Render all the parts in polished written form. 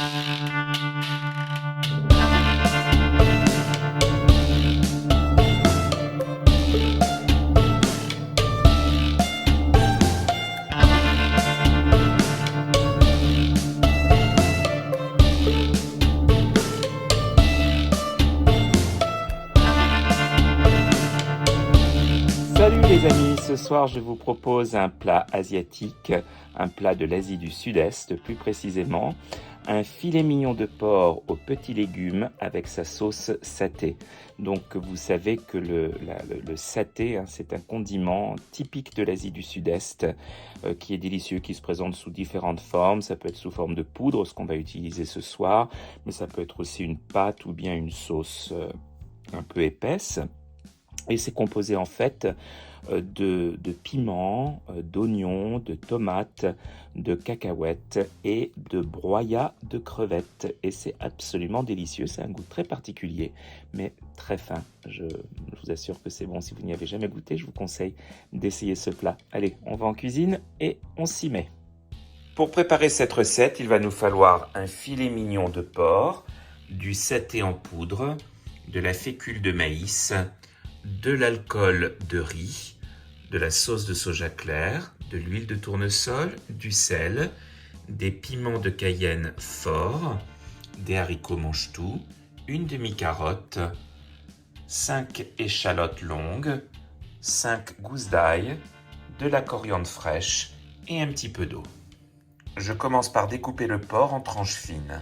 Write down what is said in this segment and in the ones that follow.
Salut les amis, ce soir je vous propose un plat asiatique, un plat de l'Asie du Sud-Est plus précisément, un filet mignon de porc aux petits légumes avec sa sauce saté. Donc vous savez que le saté, c'est un condiment typique de l'Asie du Sud-Est qui est délicieux, qui se présente sous différentes formes. Ça peut être sous forme de poudre, ce qu'on va utiliser ce soir, mais ça peut être aussi une pâte ou bien une sauce un peu épaisse. Et c'est composé en fait de piments, d'oignons, de tomates, de cacahuètes et de broyats de crevettes. Et c'est absolument délicieux, c'est un goût très particulier, mais très fin. Je vous assure que c'est bon. Si vous n'y avez jamais goûté, je vous conseille d'essayer ce plat. Allez, on va en cuisine et on s'y met. Pour préparer cette recette, il va nous falloir un filet mignon de porc, du saté en poudre, de la fécule de maïs, de l'alcool de riz, de la sauce de soja clair, de l'huile de tournesol, du sel, des piments de Cayenne forts, des haricots mange-tout, une demi-carotte, 5 échalotes longues, 5 gousses d'ail, de la coriandre fraîche et un petit peu d'eau. Je commence par découper le porc en tranches fines.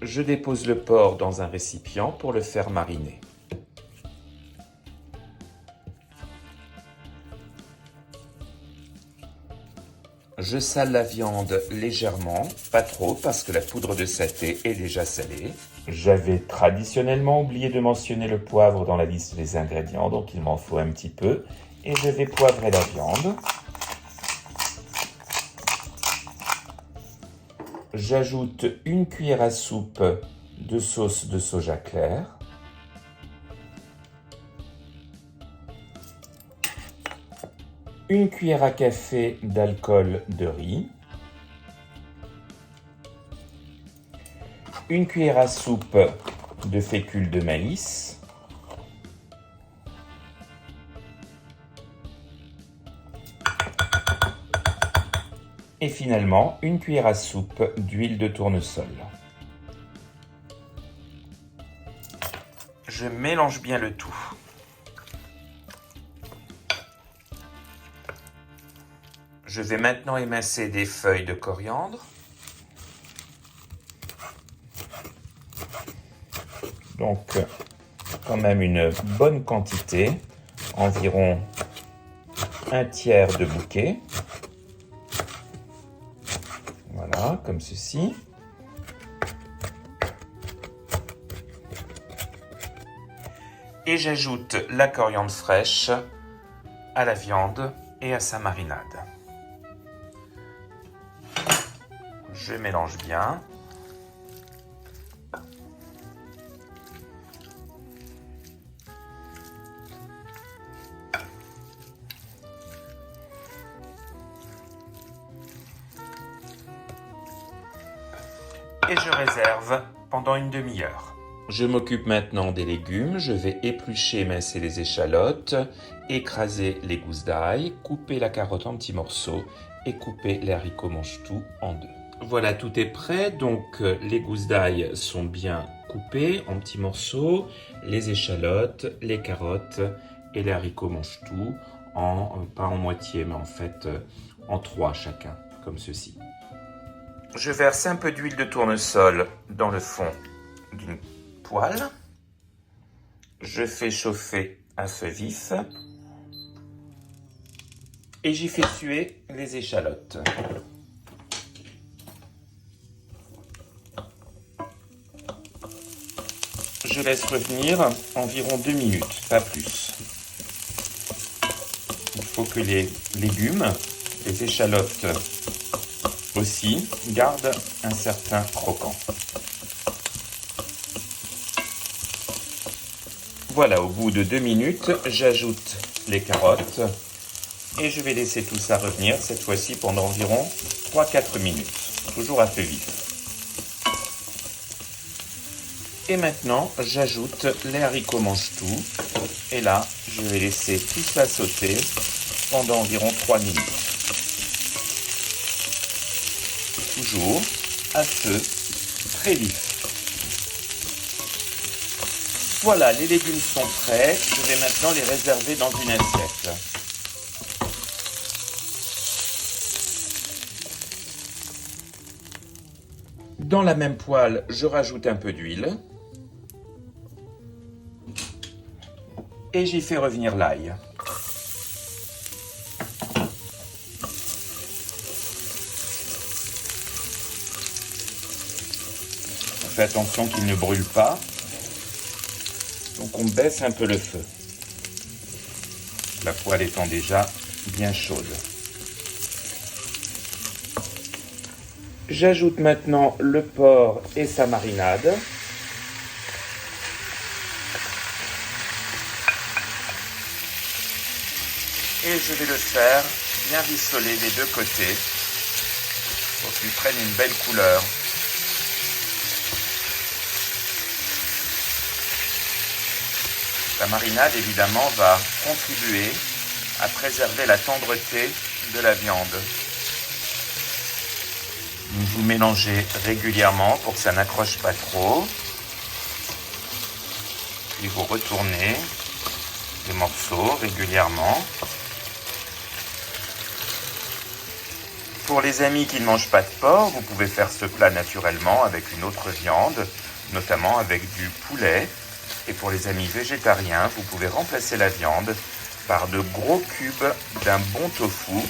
Je dépose le porc dans un récipient pour le faire mariner. Je sale la viande légèrement, pas trop parce que la poudre de saté est déjà salée. J'avais traditionnellement oublié de mentionner le poivre dans la liste des ingrédients, donc il m'en faut un petit peu. Et je vais poivrer la viande. J'ajoute une cuillère à soupe de sauce de soja clair. Une cuillère à café d'alcool de riz. Une cuillère à soupe de fécule de maïs. Et finalement, une cuillère à soupe d'huile de tournesol. Je mélange bien le tout. Je vais maintenant émincer des feuilles de coriandre. Donc, quand même une bonne quantité, environ un tiers de bouquet. Voilà, comme ceci. Et j'ajoute la coriandre fraîche à la viande et à sa marinade. Je mélange bien. Et je réserve pendant une demi-heure. Je m'occupe maintenant des légumes. Je vais éplucher, émincer les échalotes, écraser les gousses d'ail, couper la carotte en petits morceaux et couper les haricots mange-tout en deux. Voilà, tout est prêt. Donc les gousses d'ail sont bien coupées en petits morceaux, les échalotes, les carottes et les haricots mange-tout pas en moitié, mais en fait en 3 chacun, comme ceci. Je verse un peu d'huile de tournesol dans le fond d'une poêle. Je fais chauffer à feu vif et j'y fais suer les échalotes. Je laisse revenir environ 2 minutes, pas plus. Il faut que les légumes, les échalotes aussi, gardent un certain croquant. Voilà, au bout de 2 minutes, j'ajoute les carottes Et je vais laisser tout ça revenir, cette fois-ci pendant environ 3-4 minutes, toujours à feu vif. Et maintenant, j'ajoute les haricots mange-tout. Et là, je vais laisser tout ça sauter pendant environ 3 minutes. Toujours à feu très vif. Voilà, les légumes sont prêts. Je vais maintenant les réserver dans une assiette. Dans la même poêle, je rajoute un peu d'huile. Et j'y fais revenir l'ail. On fait attention qu'il ne brûle pas. Donc on baisse un peu le feu. La poêle étant déjà bien chaude. J'ajoute maintenant le porc et sa marinade. Et je vais le faire bien rissoler des deux côtés pour qu'il prenne une belle couleur. La marinade, évidemment, va contribuer à préserver la tendreté de la viande. Vous mélangez régulièrement pour que ça n'accroche pas trop. Puis vous retournez les morceaux régulièrement. Pour les amis qui ne mangent pas de porc, vous pouvez faire ce plat naturellement avec une autre viande, notamment avec du poulet. Et pour les amis végétariens, vous pouvez remplacer la viande par de gros cubes d'un bon tofu.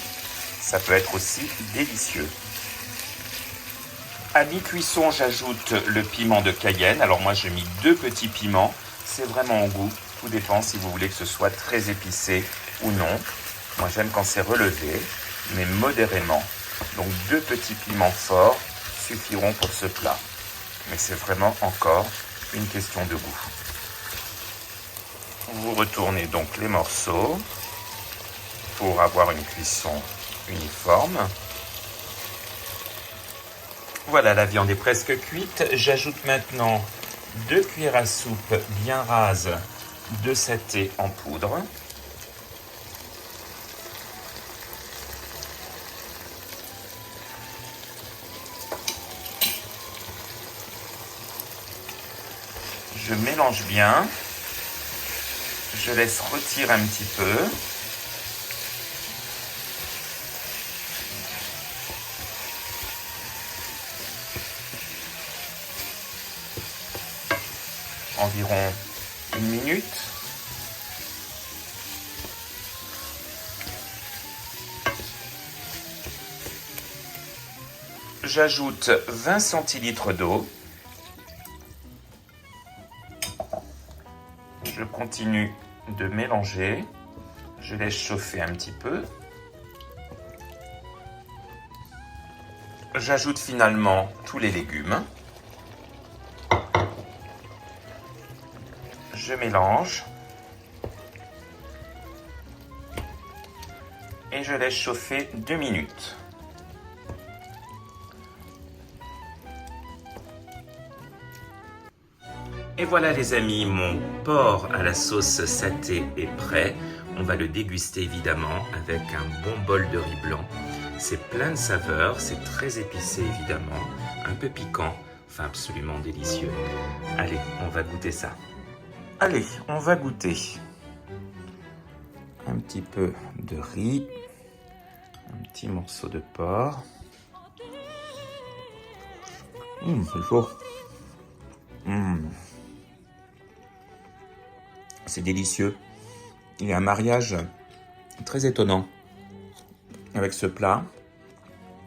Ça peut être aussi délicieux. À mi-cuisson, j'ajoute le piment de Cayenne. Alors moi, j'ai mis 2 petits piments. C'est vraiment au goût. Tout dépend si vous voulez que ce soit très épicé ou non. Moi, j'aime quand c'est relevé, mais modérément. Donc 2 petits piments forts suffiront pour ce plat. Mais c'est vraiment encore une question de goût. Vous retournez donc les morceaux pour avoir une cuisson uniforme. Voilà, la viande est presque cuite. J'ajoute maintenant 2 cuillères à soupe bien rases de saté en poudre. Je mélange bien. Je laisse retirer un petit peu. Environ 1 minute. J'ajoute 20 centilitres d'eau. Je continue de mélanger. Je laisse chauffer un petit peu. J'ajoute finalement tous les légumes. Je mélange. Et je laisse chauffer 2 minutes. Et voilà les amis, mon porc à la sauce saté est prêt. On va le déguster évidemment avec un bon bol de riz blanc. C'est plein de saveurs, c'est très épicé évidemment, un peu piquant, enfin absolument délicieux. Allez, on va goûter ça. Allez, on va goûter. Un petit peu de riz, un petit morceau de porc. C'est chaud. C'est délicieux. Il y a un mariage très étonnant avec ce plat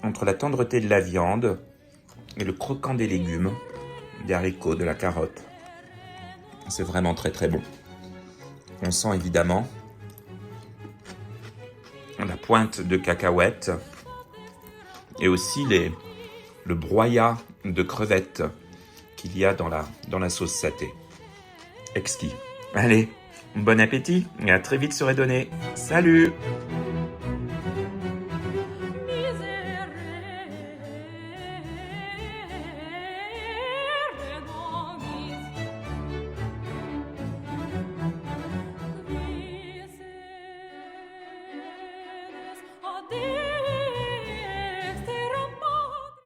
entre la tendreté de la viande et le croquant des légumes, des haricots, de la carotte. C'est vraiment très très bon. On sent évidemment la pointe de cacahuètes et aussi le broyat de crevettes qu'il y a dans la sauce saté. Exquis. Allez, bon appétit et à très vite sur Redonné. Salut!